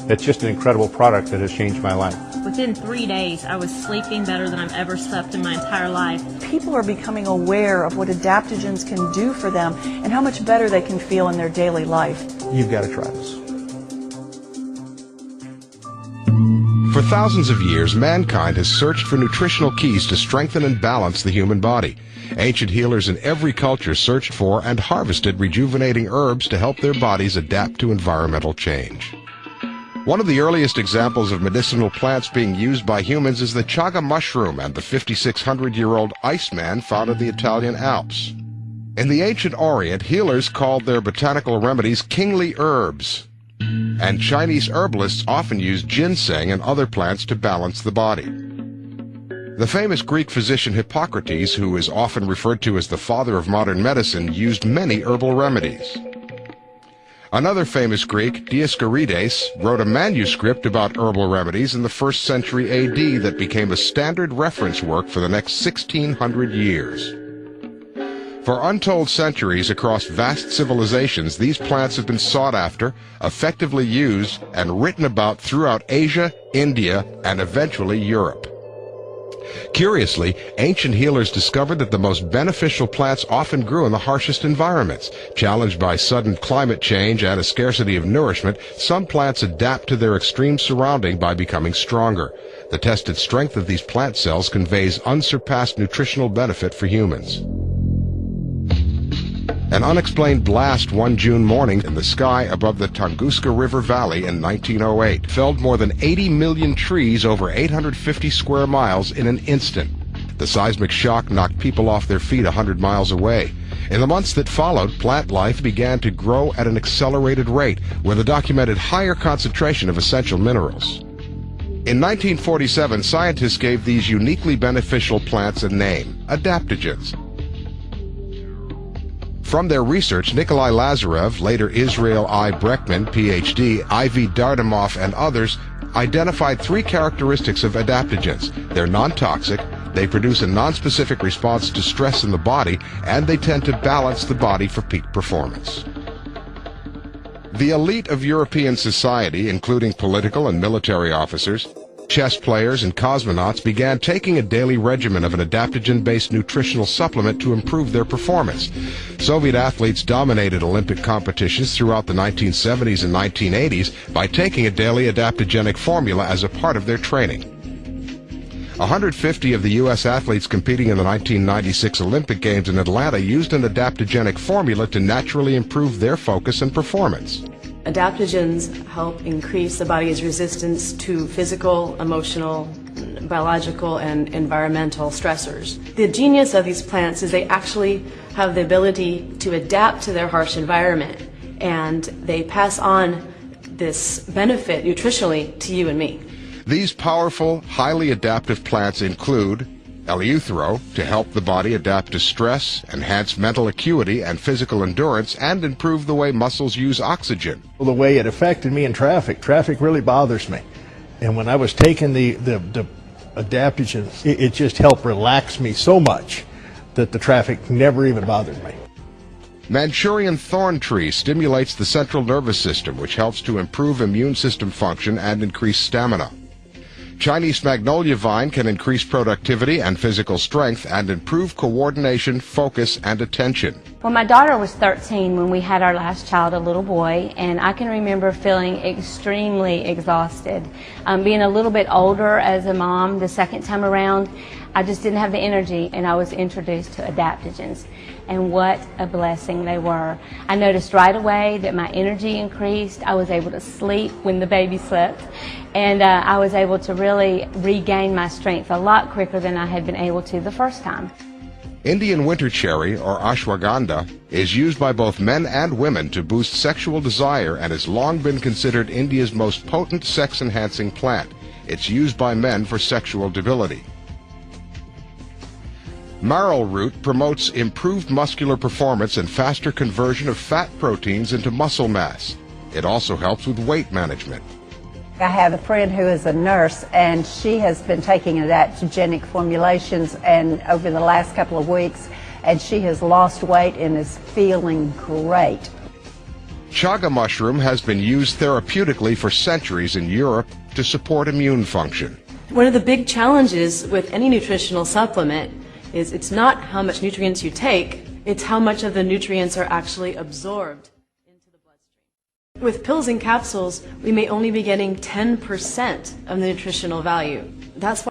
It's just an incredible product that has changed my life. Within 3 days, I was sleeping better than I've ever slept in my entire life. People are becoming aware of what adaptogens can do for them and how much better they can feel in their daily life. You've got to try this. For thousands of years, mankind has searched for nutritional keys to strengthen and balance the human body. Ancient healers in every culture searched for and harvested rejuvenating herbs to help their bodies adapt to environmental change. One of the earliest examples of medicinal plants being used by humans is the chaga mushroom and the 5,600-year-old Iceman found in the Italian Alps. In the ancient Orient, healers called their botanical remedies kingly herbs, and Chinese herbalists often used ginseng and other plants to balance the body. The famous Greek physician Hippocrates, who is often referred to as the father of modern medicine, used many herbal remedies. Another famous Greek, Dioscorides, wrote a manuscript about herbal remedies in the 1st century AD that became a standard reference work for the next 1,600 years. For untold centuries across vast civilizations, these plants have been sought after, effectively used, and written about throughout Asia, India, and eventually Europe. Curiously, ancient healers discovered that the most beneficial plants often grew in the harshest environments. Challenged by sudden climate change and a scarcity of nourishment, some plants adapt to their extreme surrounding by becoming stronger. The tested strength of these plant cells conveys unsurpassed nutritional benefit for humans. An unexplained blast one June morning in the sky above the Tunguska River Valley in 1908 felled more than 80 million trees over 850 square miles in an instant. The seismic shock knocked people off their feet 100 miles away. In the months that followed, plant life began to grow at an accelerated rate, with a documented higher concentration of essential minerals. In 1947, scientists gave these uniquely beneficial plants a name: adaptogens. From their research, Nikolai Lazarev, later Israel I. Breckman, Ph.D., Ivy Dardimoff, and others identified 3 characteristics of adaptogens. They're non-toxic, they produce a non-specific response to stress in the body, and they tend to balance the body for peak performance. The elite of European society, including political and military officers, chess players, and cosmonauts, began taking a daily regimen of an adaptogen-based nutritional supplement to improve their performance. Soviet athletes dominated Olympic competitions throughout the 1970s and 1980s by taking a daily adaptogenic formula as a part of their training. 150 of the U.S. athletes competing in the 1996 Olympic Games in Atlanta used an adaptogenic formula to naturally improve their focus and performance. Adaptogens help increase the body's resistance to physical, emotional, biological, and environmental stressors. The genius of these plants is they actually have the ability to adapt to their harsh environment, and they pass on this benefit nutritionally to you and me. These powerful, highly adaptive plants include Eleuthero, to help the body adapt to stress, enhance mental acuity and physical endurance, and improve the way muscles use oxygen. Well, the way it affected me in traffic really bothers me. And when I was taking the adaptogen, it just helped relax me so much that the traffic never even bothered me. Manchurian thorn tree stimulates the central nervous system, which helps to improve immune system function and increase stamina. Chinese magnolia vine can increase productivity and physical strength and improve coordination, focus, and attention. Well, my daughter was 13 when we had our last child, a little boy, and I can remember feeling extremely exhausted. Being a little bit older as a mom the second time around, I just didn't have the energy, and I was introduced to adaptogens. And what a blessing they were. I noticed right away that my energy increased. I was able to sleep when the baby slept, and I was able to really regain my strength a lot quicker than I had been able to the first time. Indian winter cherry, or ashwagandha, is used by both men and women to boost sexual desire and has long been considered India's most potent sex-enhancing plant. It's used by men for sexual debility. Marrow root promotes improved muscular performance and faster conversion of fat proteins into muscle mass. It also helps with weight management. I have a friend who is a nurse, and she has been taking adaptogenic formulations, and over the last couple of weeks and she has lost weight and is feeling great. Chaga mushroom has been used therapeutically for centuries in Europe to support immune function. One of the big challenges with any nutritional supplement is it's not how much nutrients you take, it's how much of the nutrients are actually absorbed into the bloodstream. With pills and capsules, we may only be getting 10% of the nutritional value. That's why